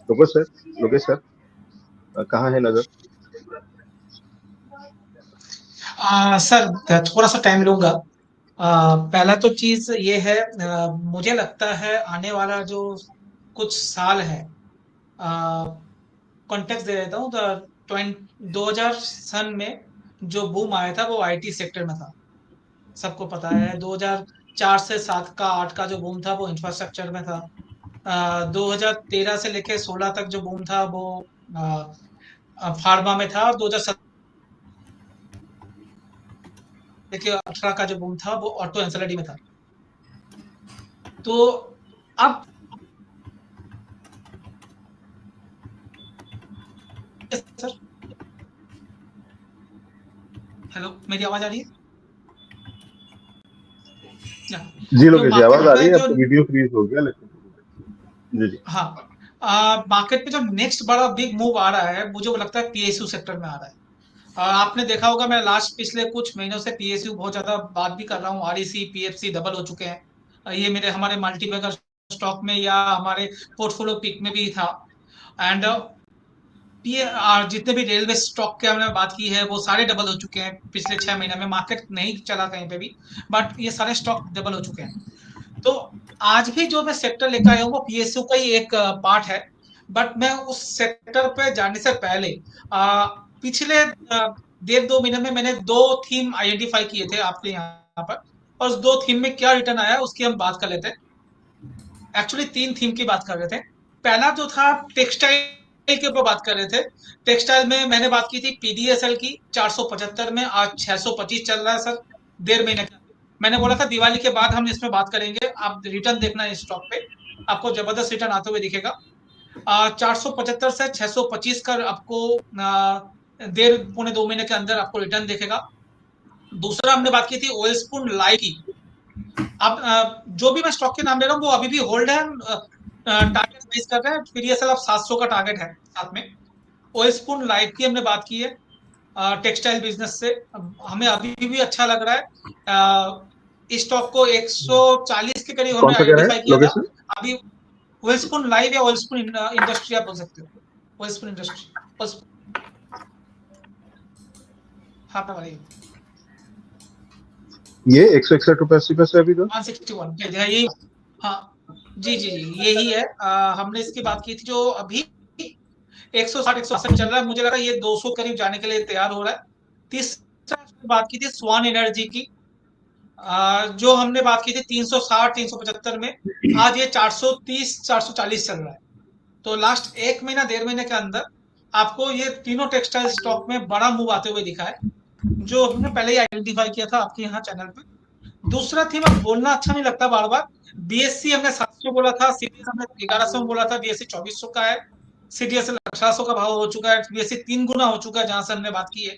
Lokesh sir, कहाँ है नजर? सर थोड़ा सा टाइम लूंगा। पहला तो चीज ये है, मुझे लगता है आने वाला जो कुछ साल है, कॉन्टेक्स्ट दे देता हूँ। 2000 सन में जो बूम आया था वो आईटी सेक्टर में था। सबको पता है 2004 से 7 का 8 का जो बूम था वो इंफ्रास्ट्रक्चर में था। 2013 से लेके 16 तक जो बूम था वो फार्मा में था। और 2017 लेके 18 का जो बूम था वो ऑटो एंसिलरी में था। तो अब सर, हेलो, मेरी आवाज आ रही है? या, जी जो लोकेश जी, मार्केट आवाज आ रही पे है, जो आपका वीडियो फ्रीज हो गया लेकिन। जी जी। हाँ, मार्केट पे जो नेक्स्ट बड़ा बिग मूव आ रहा है मुझे वो लगता है पीएसयू सेक्टर में आ रहा है। आपने देखा होगा, मैं लास्ट पिछले कुछ महीनों से पीएसयू बहुत ज्यादा बात भी कर रहा हूँ। आरईसी पीएफसी डबल हो चुके हैं। ये मेरे हमारे मल्टीबैगर स्टॉक में या हमारे पोर्टफोलियो पिक में भी था। एंड जितने भी रेलवे स्टॉक के हमने बात की है वो सारे डबल हो चुके हैं पिछले 6 महीने में। मार्केट नहीं चला कहीं पे भी, बट ये सारे स्टॉक डबल हो चुके हैं। तो आज भी जो मैं सेक्टर लेकर आया हूँ वो पीएसयू का ही एक पार्ट है। बट मैं उस सेक्टर पे जाने से पहले पिछले 1.5-2 महीने में मैंने 2 थीम आइडेंटिफाई किए थे आपके यहाँ पर। और उस 2 थीम में क्या रिटर्न आया उसकी हम बात कर लेते हैं। एक्चुअली 3 थीम की बात कर रहे थे। पहला जो था टेक्सटाइल के ऊपर बात कर रहे थे। टेक्सटाइल में मैंने बात की थी पीडीएसएल की 475 में, आज 625 चल रहा है सर, 1.5 महीने का। मैंने बोला था दिवाली के बाद हम इसमें बात करेंगे, आप रिटर्न देखना है इस स्टॉक पे, आपको जबरदस्त रिटर्न आते हुए दिखेगा। 475 से 625 का आपको 1.5 पौने 2 महीने के अंदर आपको रिटर्न दिखेगा। दूसरा हमने बात की थी ऑयल स्पून लाइव की। अब जो भी मैं स्टॉक के नाम ले रहा हूँ वो अभी भी होल्ड है। टारगेट बेस कर रहे हैं, पीडीएसएल अब 700 का टारगेट है साथ में। ऑयल स्पून लाइव की हमने बात की है टेक्सटाइल बिजनेस से। हमें अभी भी अच्छा लग रहा है। इस स्टॉक को 140 के करीब कौन हमने सा कह रहे आइडेंटिफाई हैं किया था। लोकेश सर? अभी ऑयल स्पून लाइव या ऑयल स्पून इंडस्ट्री आप बोल सकते हो। ऑयल स्पून इंडस्ट्री, हाँ भाई, ये 161 रुपये 80 पैसे अभी तो। 161 यही। हाँ, जी जी जी, यही है। हमने इसकी बात की थी जो अभी 160 162 चल रहा है। मुझे लगा ये 200 करीब जाने के लिए तैयार हो रहा है। तीसरा बात की थी स्वान एनर्जी की। जो हमने बात की थी 360 375 में, आज ये 430 440 चल रहा है। तो लास्ट 1 महीना 1.5 महीने के अंदर आपको ये तीनों टेक्सटाइल स्टॉक में बड़ा मूव आते हुए दिखा है, जो हमने पहले ही आइडेंटिफाई किया था आपके यहाँ चैनल पे। दूसरा थीम, अब बोलना अच्छा नहीं लगता बार बार। बीएससी हमने 700 बोला था, सीडीएस हमने 1100 बोला था, बीएससी 2400 का है। सीडीएसएल 1800 का भाव हो चुका है, बीएससी 3 गुना हो चुका है जहां से हमने बात की है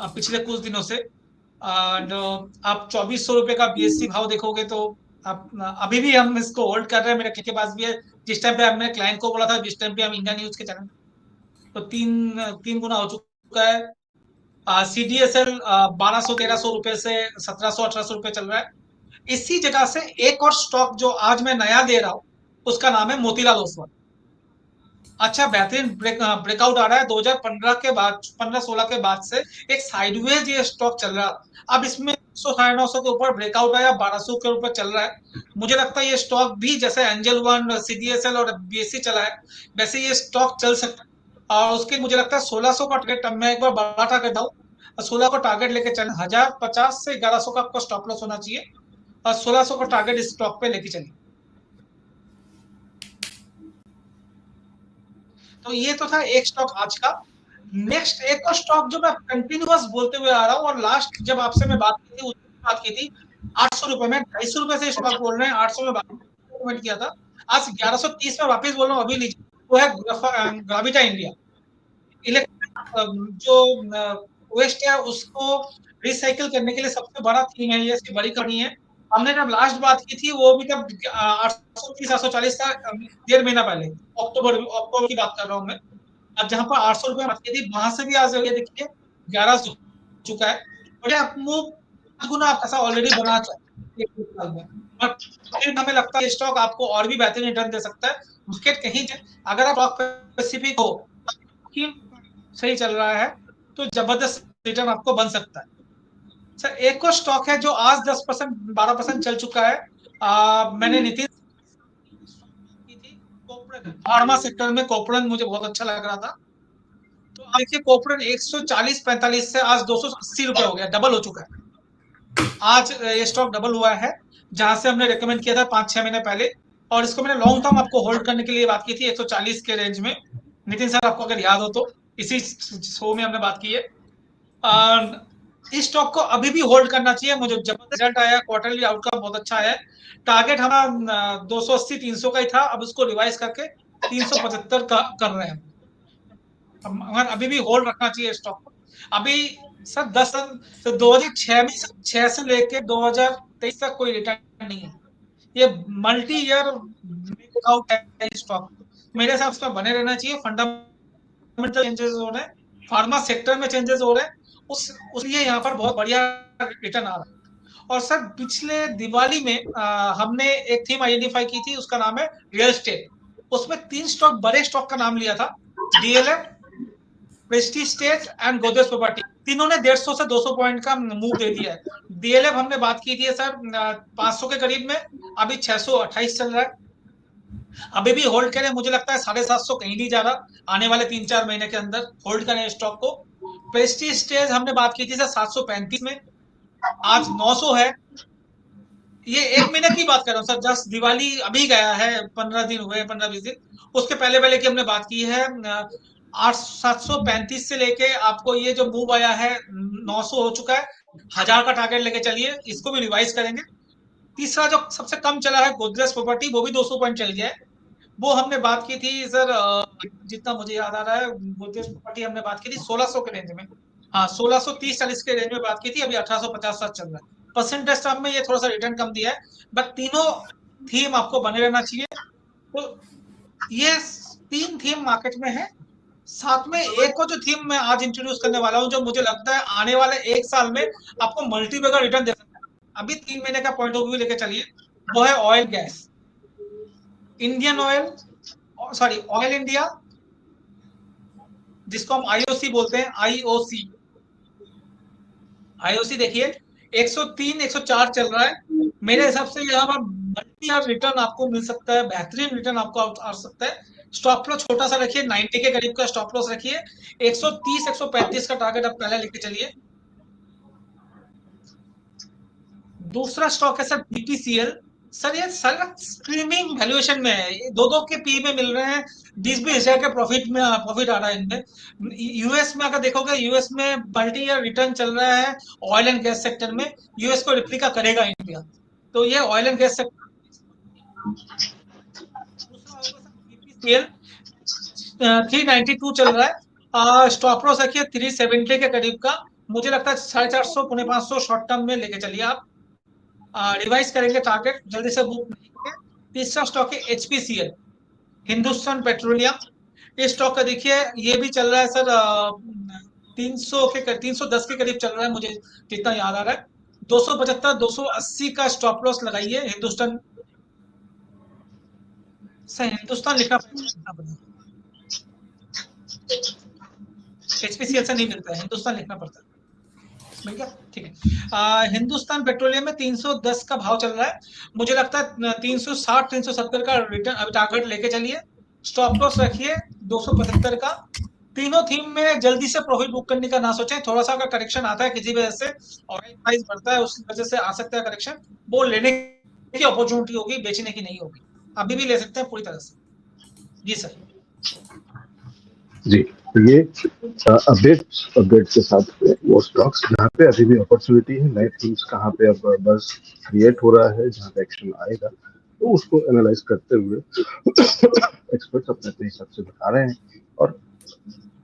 पिछले कुछ दिनों से। एंड आप 2400 रुपए का बीएससी भाव देखोगे तो आप अभी भी हम इसको होल्ड कर रहे हैं। मेरे के पास भी है। जिस टाइम पे हमने क्लाइंट को बोला था, जिस टाइम पे हम इंडिया न्यूज के चैनल, तो तीन तीन गुना हो चुका है। सीडीएसएल 1200 1300 रुपए से 1700 1800 रुपए चल रहा है। इसी जगह से एक और स्टॉक जो आज मैं नया दे रहा हूँ उसका नाम है मोतीलाल ओसवाल। अच्छा बेहतरीन ब्रेकआउट आ रहा है 2015 के बाद, 15-16 के बाद से एक साइडवेज ये स्टॉक चल रहा है। अब इसमें 900 950 के ऊपर ब्रेकआउट आया, 1200 के ऊपर चल रहा है। मुझे लगता है ये स्टॉक भी जैसे एंजल वन सीडीएसएल और बीएससी चला है वैसे ये स्टॉक चल सकता है। और उसके मुझे लगता है 1600 का टारगेट, अब मैं एक बार बड़ा टारगेट दूं, 16 को टारगेट लेके चलें। 1050 से 1100 का आपको स्टॉप लॉस होना चाहिए और 1600 का टारगेट इस स्टॉक पे लेके चलिए। तो ये तो था एक स्टॉक आज का। नेक्स्ट एक और स्टॉक जो मैं कंटिन्यूअस बोलते हुए आ रहा हूँ, और लास्ट जब आपसे मैं बात की थी उस बात की थी 800 रुपए में, 250 रुपए से स्टॉक बोल रहे हैं, 800 में कमेंट किया था। आज 1130 में वापस बोल रहा हूँ, अभी लीजिए। वो है ग्राविटा इंडिया। इलेक्ट्रिक जो वेस्ट है उसको रिसाइकिल करने के लिए सबसे बड़ा थीम है, ये इसकी बड़ी कमी है। हमने जब लास्ट बात की थी वो भी तब 830 840 था, 1.5 महीना पहले। अक्टूबर अक्टूबर की बात कर रहा हूँ मैं। अब जहां पर 800 रुपए बात की थी वहां से भी आज ये देखिए 1100 चुका है। और ये मुंह 5 गुना आप ऐसा ऑलरेडी बना चुका है एक साल में। बट हमें लगता है स्टॉक आपको और भी बेहतरीन रिटर्न दे सकता है। मार्केट कहीं जाए, अगर आप स्टॉक स्पेसिफिक हो कि सही चल रहा है तो जबरदस्त रिटर्न आपको बन सकता है। सर एक और स्टॉक है जो आज 10% 12% चल चुका है। मैंने नीतीश की थी कॉर्पोरेट फार्मा सेक्टर में, कॉर्पोरेट मुझे बहुत अच्छा लग रहा था। तो आप देखिए कॉर्पोरेट 140-45 से आज 280 रुपए हो गया, डबल हो चुका है। आज ये स्टॉक डबल हुआ है, जहां से हमने रेकमेंड किया था 5-6 महीने पहले, और इसको मैंने लॉन्ग टर्म आपको होल्ड करने के लिए बात की थी 140 के रेंज में। नितिन सर आपको अगर याद हो तो इसी शो में हमने बात की है। इस स्टॉक को अभी भी होल्ड करना चाहिए, मुझे जबरदस्त रिजल्ट आया, क्वार्टरली आउटकम बहुत अच्छा है। टारगेट हमारा 280-300 का ही था, अब उसको रिवाइज करके 375 का कर रहे हैं। मगर अभी भी होल्ड रखना चाहिए स्टॉक को। अभी सर 2006 में 6 से लेके 2023 तक कोई रिटर्न नहीं है। ये मल्टी ईयर ब्रेकआउट है स्टॉक, मेरे हिसाब से बने रहना चाहिए। फंडामेंटल चेंजेस हो रहे हैं, फार्मा सेक्टर में चेंजेस हो रहे हैं, उस लिए यहाँ पर बहुत बढ़िया रिटर्न आ रहा है। और सर पिछले दिवाली में हमने एक थीम आइडेंटिफाई की थी, उसका नाम है रियल एस्टेट। उसमें 3 स्टॉक, बड़े स्टॉक का नाम लिया था, DLF, Prestige state and Godrej property. तीनों ने 150 से 200 पॉइंट का मूव दे दिया है। डीएलएफ हमने बात की थी सर 500 के करीब में, अभी 628 चल रहा है। अभी भी होल्ड करें, मुझे लगता है 750 कहीं नहीं जा रहा, आने वाले 3-4 महीने के अंदर होल्ड करें स्टॉक को। प्रेस्टीज स्टेज हमने बात की थी सर 735 में, आज 900 है। ये 1 महीने की बात कर रहा हूँ सर, जस्ट दिवाली अभी गया है, 15 दिन हुए, 15-20 दिन। उसके पहले पहले की हमने बात की है। 735 से लेके आपको ये जो मूव आया है 900 हो चुका है। 1000 का टारगेट लेके चलिए, इसको भी रिवाइज करेंगे। तीसरा जो सबसे कम चला है गोदरेज प्रॉपर्टी, वो भी 200 पॉइंट चल गया है। वो हमने बात की थी सर, जितना मुझे याद आ रहा है, गोदरेज प्रॉपर्टी हमने बात की थी 1600 के रेंज में। हाँ 1630-40 के रेंज में बात की थी, अभी 1850 चल रहा है। परसेंटेज टर्म में ये थोड़ा सा रिटर्न कम दिया है, बट तीनों थीम आपको बने रहना चाहिए। तो ये 3 थीम मार्केट में है। साथ में एक और जो थीम मैं आज इंट्रोड्यूस करने वाला हूँ, जो मुझे लगता है आने वाले 1 साल में आपको मल्टीबैगर रिटर्न दे सकता है, अभी 3 महीने का पॉइंट ऑफ व्यू लेके चलिए। वो है oil gas, Indian oil, sorry oil India, जिसको हम आईओसी बोलते हैं, आईओसी। आईओसी देखिए 103 104 चल रहा है। मेरे हिसाब से यहाँ पर मल्टी रिटर्न आपको मिल सकता है, बेहतरीन रिटर्न आपको आ सकता है। स्टॉप लॉस छोटा सा रखिए, 90 के करीब का स्टॉप लॉस रखिए। 130 135 का टारगेट आप पहले लेके चलिए। दूसरा स्टॉक है सर बीपीसीएल। सर ये सर स्ट्रीमिंग वैल्यूएशन में है, 2-2 के पी में मिल रहे हैं, 20-20 हजार के प्रॉफिट आ रहा है इनमें। यूएस में अगर देखोगे, यूएस में मल्टी ईयर रिटर्न चल रहा है ऑयल एंड गैस सेक्टर में। यूएस को रिप्लिका करेगा इंडिया, तो ये ऑयल एंड गैस सेक्टर। दूसरा होगा सर बीपीसीएल, 392 चल रहा है, स्टॉप लॉस रखिए 370 के करीब का। मुझे लगता है 450 500 शॉर्ट टर्म में लेके चलिए आप। रिवाइज करेंगे टारगेट, जल्दी से मूव नहीं करेंगे। तीसरा स्टॉक है एचपीसीएल, हिंदुस्तान पेट्रोलियम। इस स्टॉक का देखिए ये भी चल रहा है सर 310 के करीब चल रहा है, मुझे जितना याद आ रहा है। 275 280 का स्टॉप लॉस लगाइए। हिंदुस्तान से हिंदुस्तान लिखना पड़ेगा, एचपीसीएल से नहीं मिलता है, हिंदुस्तान लिखना पड़ता है। मिल गया, ठीक है। हिंदुस्तान पेट्रोलियम में 310 का भाव चल रहा है, मुझे लगता है 360 370 का रिटर्न टारगेट लेके चलिए। स्टॉप लॉस रखिए 275 का। तीनों थीम में जल्दी से प्रॉफिट बुक करने का ना सोचें, थोड़ा सा अगर करेक्शन आता है किसी वजह से, ऑयल प्राइस बढ़ता है उस वजह से आ सकता है करेक्शन, वो लेने की अपॉर्चुनिटी होगी, बेचने की नहीं होगी। अभी भी ले सकते हैं पूरी तरह से। जी सर। जी, तो ये अपडेट के साथ वो स्टॉक्स जहाँ पे अभी भी अपॉर्चुनिटी है, नए थीम्स कहाँ पे अब बस क्रिएट हो रहा है, जहाँ पे एक्शन आएगा, तो उसको एनालाइज करते हुए एक्सपर्ट्स अपने अपने हिसाब से बता रहे हैं। और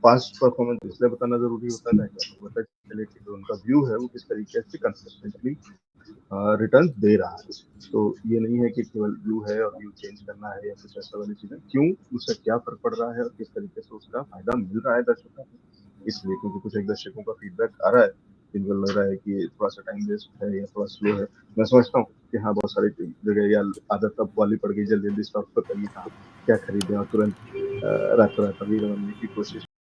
पास्ट परफॉर्मेंस इसलिए बताना जरूरी होता है ताकि आपको पता चले कि जो उनका व्यू है वो किस तरीके से कंसिस्टेंटली रिटर्न दे रहा है। तो ये नहीं है कि केवल व्यू है और व्यू चेंज करना है या कुछ ऐसा वाली चीजें, क्यों, उससे क्या फर्क पड़ रहा है और किस तरीके से उसका फायदा मिल रहा है दर्शकों को, इसलिए क्योंकि कुछ एक दर्शकों का फीडबैक आ रहा है जिनको लग रहा है कि थोड़ा सा टाइम वेस्ट है या थोड़ा स्लो है, मैं समझता हूँ कि हाँ बहुत सारी जगह या आदत अब वाली पड़ गई, जल्दी जल्दी स्टॉक पर करिए, कहाँ क्या खरीदें और तुरंत रातों रात अभी बनने की कोशिश